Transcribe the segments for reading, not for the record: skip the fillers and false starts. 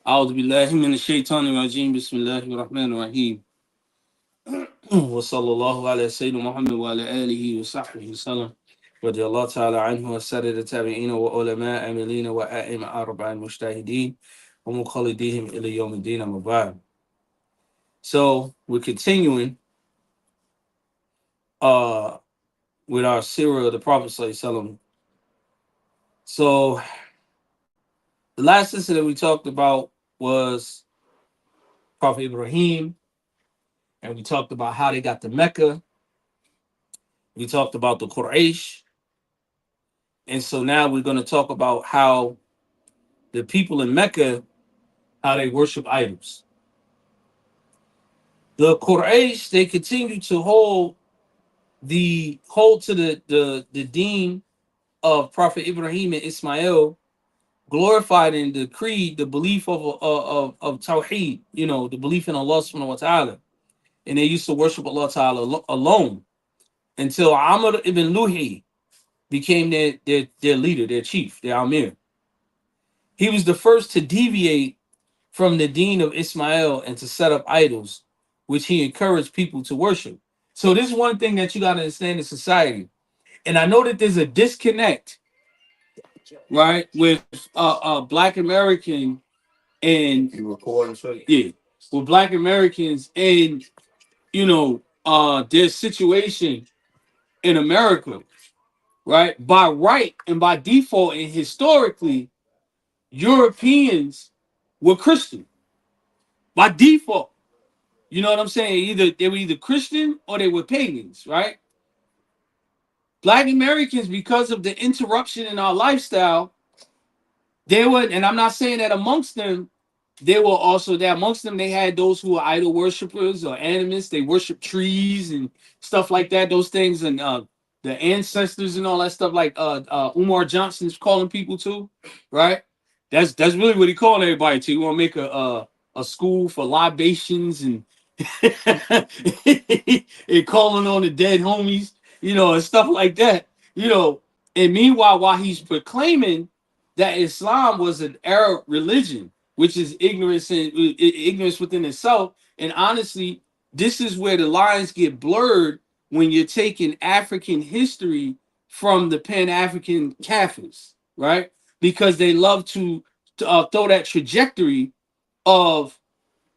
Billahi minash shaitani rajim. Bismillahir rahmanir rahim. Wa sallallahu ala sayyidina Muhammad wa ala alihi wa sahbihi wa sallam. Radiyallahu ta'ala anhu wa sadada tabi'ina wa ulama amilina wa a'imma arba'in mujtahideen wa muqallidihim ila yawm ad-din amma ba'd. So we're continuing uh with our Seerah of the Prophet sallallahu alaihi wasallam. So the last incident we talked about was Prophet Ibrahim, and we talked about how they got to Mecca. We talked about the Quraysh. And so now we're going to talk about how the people in Mecca, how they worship idols. The Quraysh, they continue to hold to the deen of Prophet Ibrahim and Ismail, glorified in the creed, the belief of Tawheed, the belief in Allah subhanahu wa ta'ala. And they used to worship Allah ta'ala alone until Amr ibn Luhi became their leader, their chief, their Amir. He was the first to deviate from the deen of Ismail and to set up idols, which he encouraged people to worship. So this is one thing that you got to understand in society. And I know that there's a disconnect, right, with Black American and yeah, with Black Americans and their situation in America, right? By right and by default and historically, Europeans were Christian by default. You know what I'm saying? They were either Christian or they were pagans, right? Black Americans, because of the interruption in our lifestyle, they were, and I'm not saying that amongst them, they were also there. Amongst them, they had those who were idol worshippers or animists. They worship trees and stuff like that, those things, and the ancestors and all that stuff, like Umar Johnson's calling people to, right? That's really what he calling everybody to. He want to make a school for libations and and calling on the dead homies, and stuff like that, And meanwhile, while he's proclaiming that Islam was an Arab religion, which is ignorance within itself, and honestly, this is where the lines get blurred when you're taking African history from the Pan-African Kafirs, right? Because they love to throw that trajectory of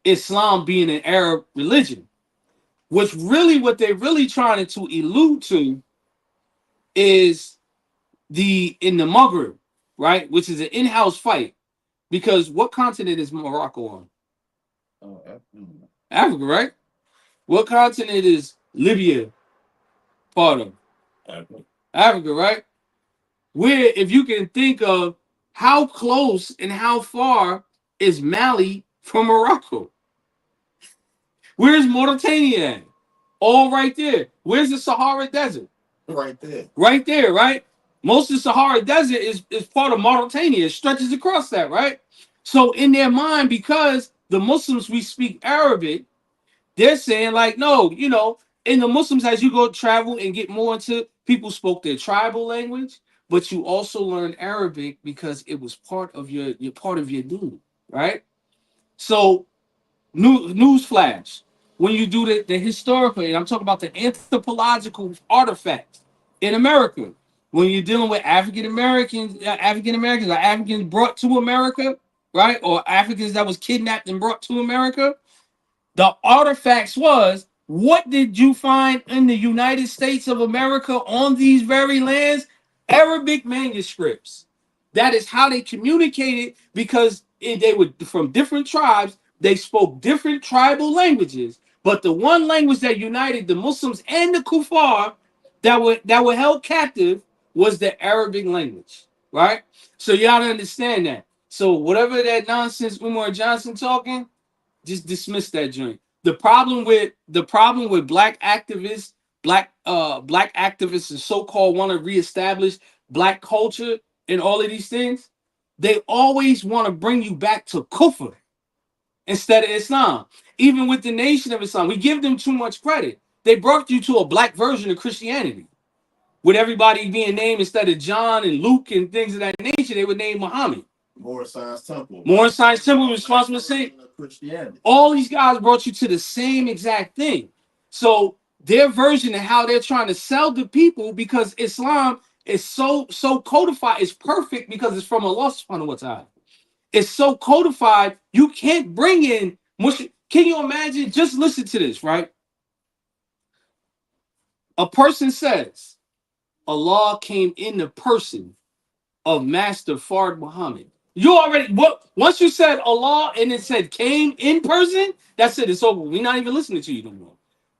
Islam being an Arab religion. What they're really trying to allude to is in the Maghreb, right? Which is an in-house fight. Because what continent is Morocco on? Oh, Africa, right? What continent is Libya part of? Africa, right? Where, if you can think of how close and how far is Mali from Morocco? Where's Mauritania at? All right there. Where's the Sahara Desert? Right there. Right there, right? Most of the Sahara Desert is part of Mauritania. It stretches across that, right? So in their mind, because the Muslims, we speak Arabic, they're saying like, no, in the Muslims, as you go travel and get more into, people spoke their tribal language, but you also learn Arabic because it was part of your deen, right? So news flash. When you do the historical, and I'm talking about the anthropological artifacts in America, when you're dealing with African Americans, or Africans brought to America, right? Or Africans that was kidnapped and brought to America, the artifacts was, what did you find in the United States of America on these very lands? Arabic manuscripts. That is how they communicated, because they were from different tribes. They spoke different tribal languages, but the one language that united the Muslims and the Kuffar that were held captive was the Arabic language, right? So you gotta understand that. So whatever that nonsense Umar Johnson talking, just dismiss that joint. The problem with black activists, black activists, and so-called want to reestablish black culture and all of these things, they always want to bring you back to Kufr instead of Islam. Even with the Nation of Islam, we give them too much credit. They brought you to a black version of Christianity, with everybody being named, instead of John and Luke and things of that nature, they would name Muhammad, More Science Temple responsible for saying Christianity. All these guys brought you to the same exact thing. So their version of how they're trying to sell the people, because Islam is so codified, it's perfect because it's from Allah subhanahu wa ta'ala. It's so codified, you can't bring in mushrik. Can you imagine? Just listen to this, right? A person says Allah came in the person of Master Fard Muhammad. You already, what, once you said Allah and it said came in person, that's it, it's over. We're not even listening to you no more.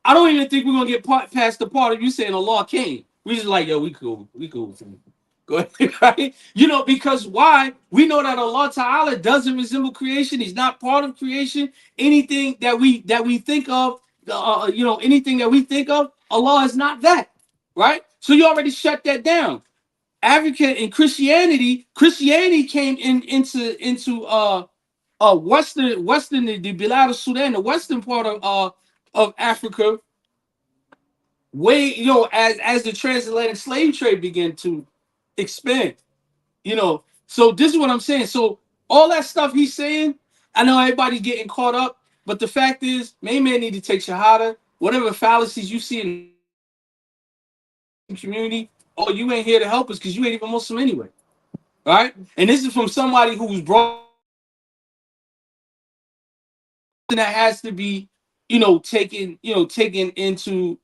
I don't even think we're gonna get past the part of you saying Allah came. We just like, yo, we cool. Go ahead, right? You know, because why? We know that Allah Ta'ala doesn't resemble creation. He's not part of creation. Anything that we think of, anything that we think of, Allah is not that, right? So you already shut that down. Africa and Christianity came into western the Bilad of Sudan, the western part of Africa, way, as the transatlantic slave trade began to expand. So this is what I'm saying. So all that stuff he's saying, I know everybody's getting caught up, but the fact is, main man need to take shahada. Whatever fallacies you see in the community, oh, you ain't here to help us because you ain't even Muslim anyway, right? And this is from somebody who was brought that has to be, taken into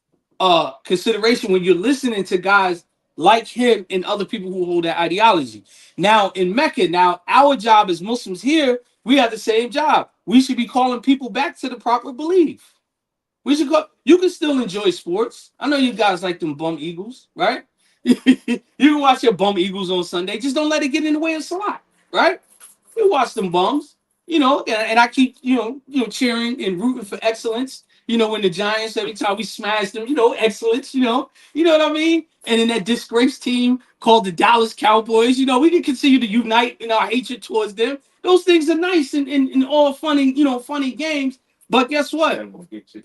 consideration when you're listening to guys like him and other people who hold that ideology. Now in Mecca, our job as Muslims here, we have the same job. We should be calling people back to the proper belief. We should go. You can still enjoy sports. I know you guys like them bum Eagles, right? You can watch your bum Eagles on Sunday. Just don't let it get in the way of Salat, right? You watch them bums, and I keep, cheering and rooting for excellence. When the Giants, every time we smash them, excellence, you know what I mean? And in that disgraced team called the Dallas Cowboys, we can continue to unite in our hatred towards them. Those things are nice and all funny, funny games. But guess what?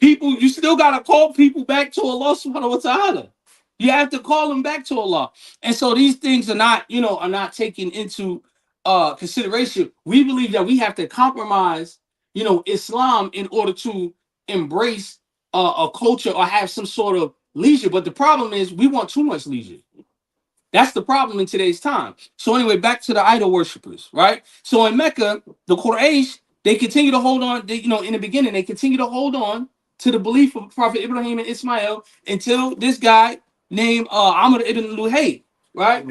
People, you still gotta call people back to Allah subhanahu wa ta'ala. You have to call them back to Allah. And so these things are not taken into consideration. We believe that we have to compromise, Islam in order to embrace a culture or have some sort of leisure. But the problem is we want too much leisure. That's the problem in today's time. So anyway, back to the idol worshippers, right? So in Mecca, the Quraysh, they continue to hold on. In the beginning, they continue to hold on to the belief of Prophet Ibrahim and Ismail until this guy named Amr ibn Luhay, right?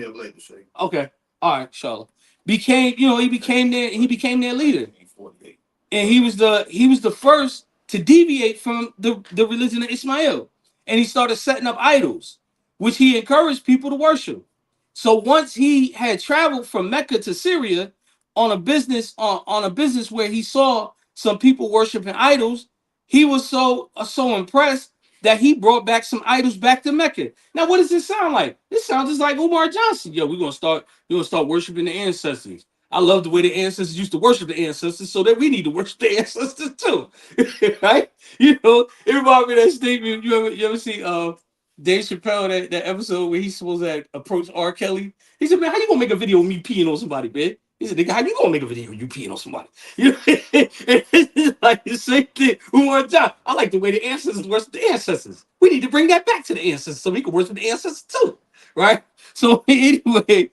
Okay, all right, Charlotte he became their leader, and he was the first to deviate from the religion of Ismail, and he started setting up idols, which he encouraged people to worship. So once he had traveled from Mecca to Syria on a business where he saw some people worshiping idols, he was so impressed that he brought back some idols back to Mecca. Now, what does this sound like? This sounds just like Umar Johnson. Yo, we're gonna start worshiping the ancestors. I love the way the ancestors used to worship the ancestors, so that we need to worship the ancestors too. Right? It reminded me of that statement. You ever see Dave Chappelle, that episode where he's supposed to approach R. Kelly? He said, "Man, how you gonna make a video of me peeing on somebody, man?" He said, "Nigga, how you gonna make a video of you peeing on somebody?" It's like the same thing. I like the way the ancestors worship the ancestors. We need to bring that back to the ancestors so we can worship the ancestors too, right? So anyway,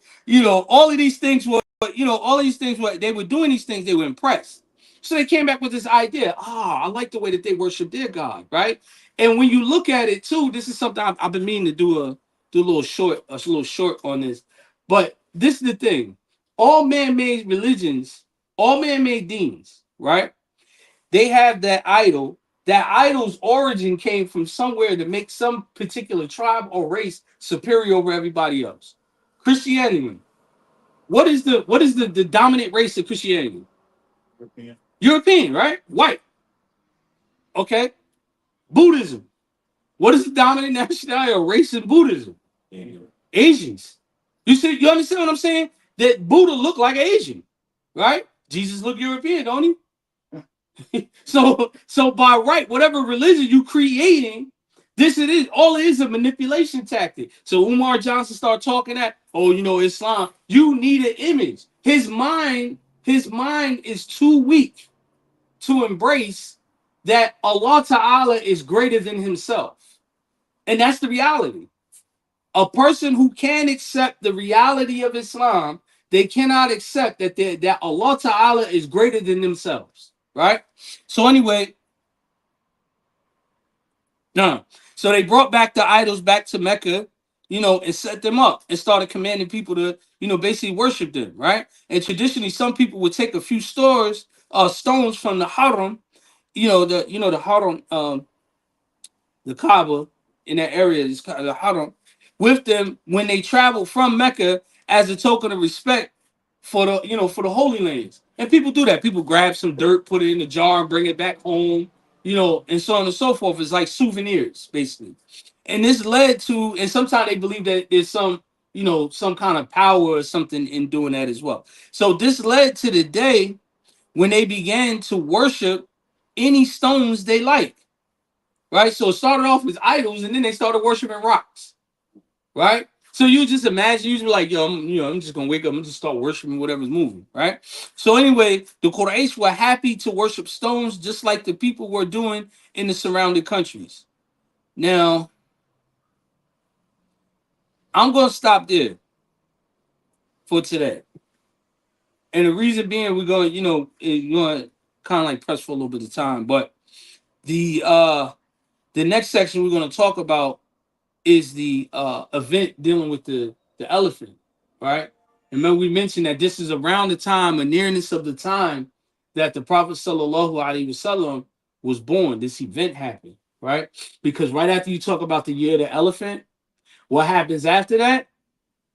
all of these things were they were doing these things. They were impressed. So they came back with this idea. I like the way that they worship their God, right? And when you look at it too, this is something I've been meaning to do a little short on this. But this is the thing: all man-made religions, all man-made deans, right? They have that idol. That idol's origin came from somewhere to make some particular tribe or race superior over everybody else. Christianity. What is the dominant race of Christianity? European, right? White. Okay. Buddhism. What is the dominant nationality or race in Buddhism? Asians. You understand what I'm saying? That Buddha looked like an Asian, right? Jesus looked European, don't he? So by right, whatever religion you creating, this it is. All it is a manipulation tactic. So Umar Johnson started talking that, oh, Islam. You need an image. His mind is too weak to embrace that Allah Ta'ala is greater than himself. And that's the reality. A person who can't accept the reality of Islam, they cannot accept that Allah Ta'ala is greater than themselves. Right? So anyway, no. So they brought back the idols back to Mecca, and set them up and started commanding people to, basically worship them, right? And traditionally, some people would take a few stones from the Haram, the Haram, the Kaaba in that area is the Haram, with them when they travel from Mecca as a token of respect for the Holy Lands. And people do that. People grab some dirt, put it in a jar, and bring it back home, and so on and so forth. It's like souvenirs, basically. And this led to, and sometimes they believe that there's some kind of power or something in doing that as well. So this led to the day when they began to worship any stones they like, right? So it started off as idols, and then they started worshiping rocks, right? So you just imagine, you just be like, yo, I'm just gonna wake up and just start worshiping whatever's moving, right? So anyway, the Quraysh were happy to worship stones just like the people were doing in the surrounding countries. Now, I'm gonna stop there for today. And the reason being, we're going, going kind of like press for a little bit of time. But the next section we're gonna talk about is the event dealing with the elephant, right? And remember, we mentioned that this is around the time, a nearness of the time that the Prophet Sallallahu Alaihi Wasallam was born. This event happened, right? Because right after you talk about the year of the elephant, what happens after that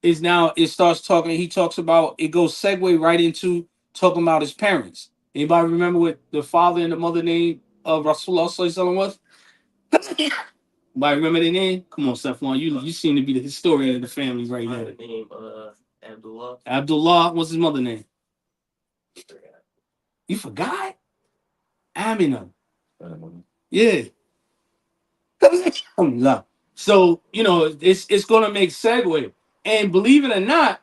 is now it starts talking. He talks about, it goes segue right into talking about his parents. Anybody remember what the father and the mother name of Rasulullah Sallallahu Alaihi Wasallam was? Anybody remember their name? Come on, Stephon. You seem to be the historian of the family right now. The name Abdullah. Abdullah. What's his mother name? You forgot? Amina. Yeah. So it's gonna make segue, and believe it or not,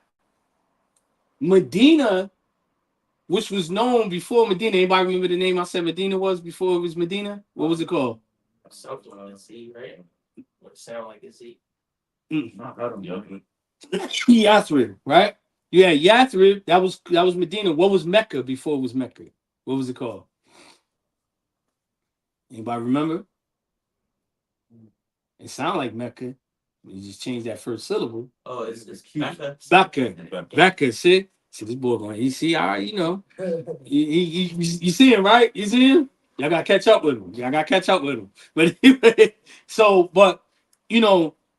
Medina, which was known before Medina. Anybody remember the name I said Medina was before it was Medina? What was it called? Something like a C, right? What sound like a C? Yathrib, right? Yeah, Yathrib. That was Medina. What was Mecca before it was Mecca? What was it called? Anybody remember? It sounded like Mecca. You just changed that first syllable. Oh, it's Becca. Becca. See, this boy going. You see, all right, you see him, right? You see him. Y'all gotta catch up with him. But anyway, but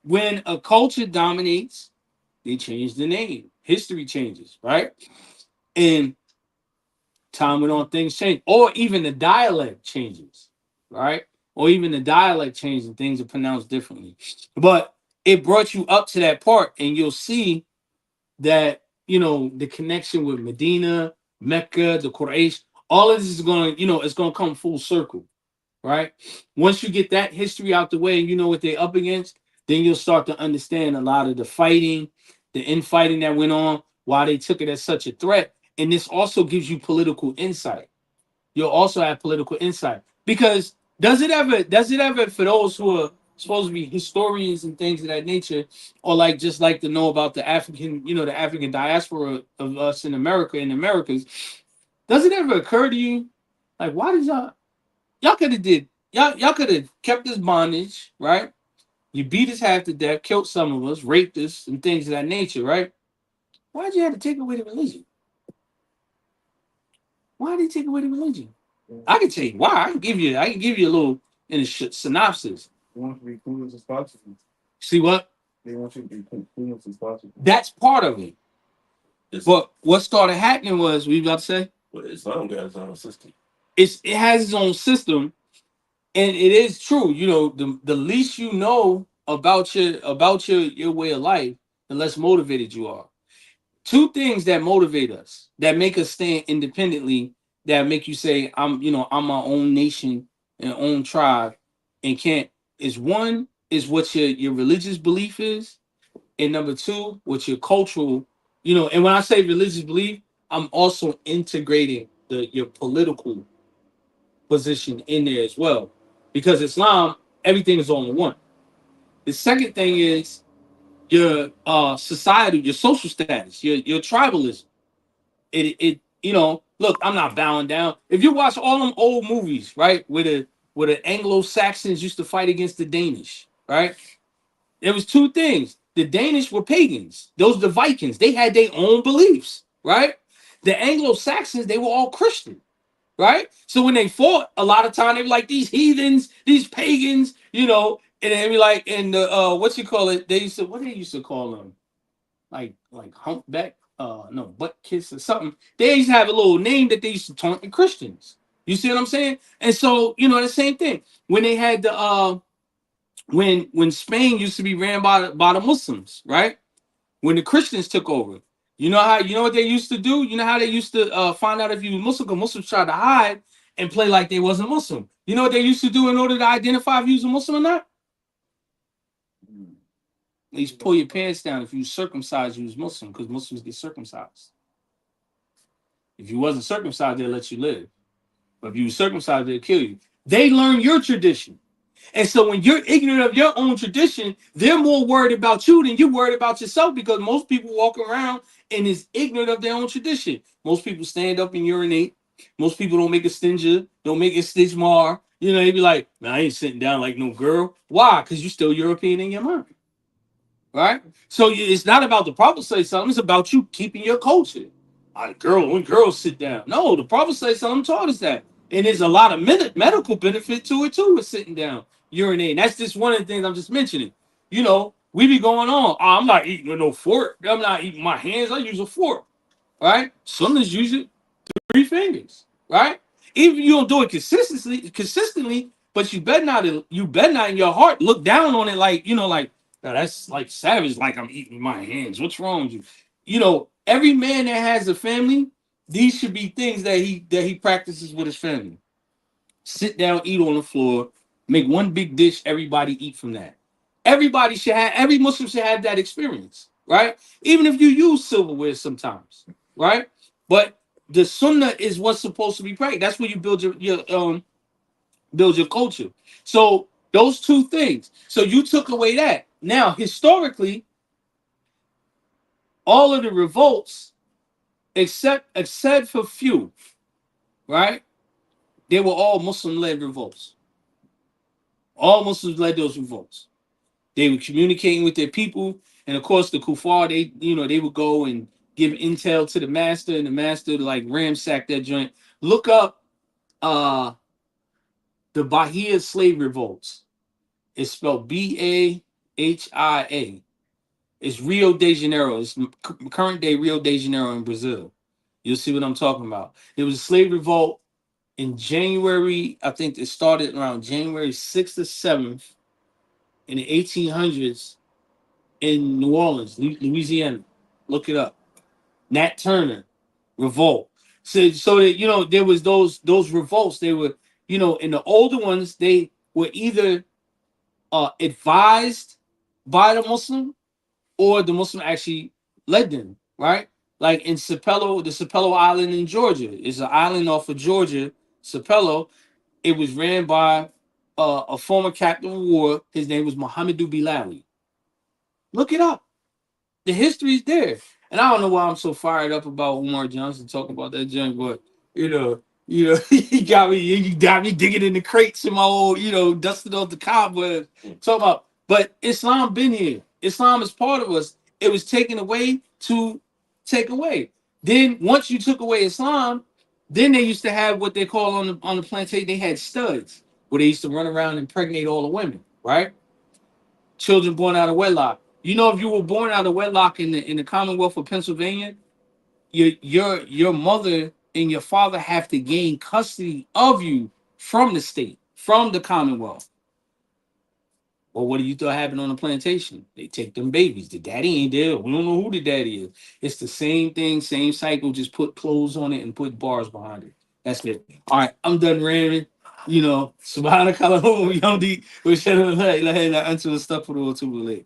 when a culture dominates, they change the name. History changes, right? And time went on, things change, or even the dialect changes, right? Or even the dialect changes and things are pronounced differently. But it brought you up to that part, and you'll see that the connection with Medina, Mecca, the Quraysh, all of this is going to, it's going to come full circle, right? Once you get that history out the way and you know what they're up against, then you'll start to understand a lot of the fighting, the infighting that went on, why they took it as such a threat. And this also gives you political insight. You'll also have political insight. Because does it ever for those who are supposed to be historians and things of that nature, or like just like to know about the African, the African diaspora of us in America, in Americas, does it ever occur to you, like, why did y'all could have did y'all could have kept this bondage, right? You beat us half to death, killed some of us, raped us, and things of that nature, right? Why'd you have to take away the religion? Why did they take away the religion? I can tell you why. I can give you a little in a synopsis. They want you to be clean as possible. See what? They want you to be clean as possible. That's part of it. But what started happening was, we about to say? Well, Islam got its own system. It has its own system, and it is true. The least you know about your way of life, the less motivated you are. Two things that motivate us, that make us stand independently, that make you say, I'm my own nation and own tribe, and can't, is one is what your religious belief is, and number two, with your cultural, you know, and when I say religious belief, I'm also integrating the your political position in there as well. Because Islam, everything is all in one. The second thing is your society, your social status, your tribalism. It you know, look, I'm not bowing down. If you watch all them old movies, right, where the Anglo Saxons used to fight against the Danish, right? There was two things. The Danish were pagans. Those the Vikings. They had their own beliefs, right? The Anglo Saxons, they were all Christian, right? So when they fought, a lot of time they were like these heathens, these pagans, you know, and they be like, and the what you call it? They used to what they used to call them, like humpback, no, butt kiss or something. They used to have a little name that they used to taunt the Christians. You see what I'm saying? And so you know the same thing when they had the when Spain used to be ran by the Muslims, right? When the Christians took over, you know how you know what they used to do? You know how they used to find out if you were Muslim? Because Muslims tried to hide and play like they wasn't Muslim. You know what they used to do in order to identify if you was a Muslim or not? They used to pull your pants down if you was circumcised, you was Muslim, because Muslims get circumcised. If you wasn't circumcised, they'll let you live. But if you were circumcised, they'll kill you. They learn your tradition. And so when you're ignorant of your own tradition, they're more worried about you than you're worried about yourself because most people walk around and is ignorant of their own tradition. Most people stand up and urinate. Most people don't make a stinger, don't make a stitch mar. You know, they be like, man, I ain't sitting down like no girl. Why? Because you're still European in your mind. Right? So it's not about the Prophet say something, it's about you keeping your culture. When girls sit down. No, the Prophet say something taught us that. And there's a lot of medical benefit to it too with sitting down, urinating. That's just one of the things I'm just mentioning. You know, we be going on. Oh, I'm not eating with no fork. I'm not eating my hands. I use a fork. Right? Sundays use it three fingers, right? Even if you don't do it consistently, but you better not in your heart look down on it like you know, like "Now that's like savage, like I'm eating with my hands. What's wrong with you? You know, every man that has a family, these should be things that he practices with his family. Sit down, eat on the floor, make one big dish, everybody eat from that. Every Muslim should have that experience, right? Even if you use silverware sometimes, right? But the sunnah is what's supposed to be practiced. That's where you build your culture. So those two things. So you took away that. Now, historically, all of the revolts, except for few, right? They were all Muslim-led revolts. All Muslims led those revolts. They were communicating with their people, and of course, the kuffar, they would go and give intel to the master, and the master to like ransack that joint. Look up the Bahia slave revolts. It's spelled Bahia. It's Rio de Janeiro. It's current day Rio de Janeiro in Brazil. You'll see what I'm talking about. There was a slave revolt in January. I think it started around January 6th or 7th in the 1800s in New Orleans, Louisiana. Look it up. Nat Turner revolt. So that you know there was those revolts. They were in the older ones they were either advised by the Muslim or the Muslim actually led them. Right, like in Sapelo, the Sapelo Island in Georgia is an island off of Georgia. Sapelo. It was ran by a former captain of war. His name was Muhammadu Bilali. Look it up. The history's there. And I don't know why I'm so fired up about Umar Johnson talking about that junk, but he got me digging in the crates in my old, dusting off the cobwebs. Talking about, but Islam been here. Islam is part of us. It was taken away to take away. Then once you took away Islam, then they used to have what they call on the plantation. They had studs where they used to run around and impregnate all the women, right? Children born out of wedlock. You know, if you were born out of wedlock in the Commonwealth of Pennsylvania, your mother and your father have to gain custody of you from the state, from the Commonwealth. Well, what do you thought happened on the plantation? They take them babies. The daddy ain't there. We don't know who the daddy is. It's the same thing, same cycle. Just put clothes on it and put bars behind it. That's it. All right, I'm done ranting. Subhanakallahumma wa bihamdik, wa ashhadu an la ilaha illa anta astaghfiruka wa atubu ilayk.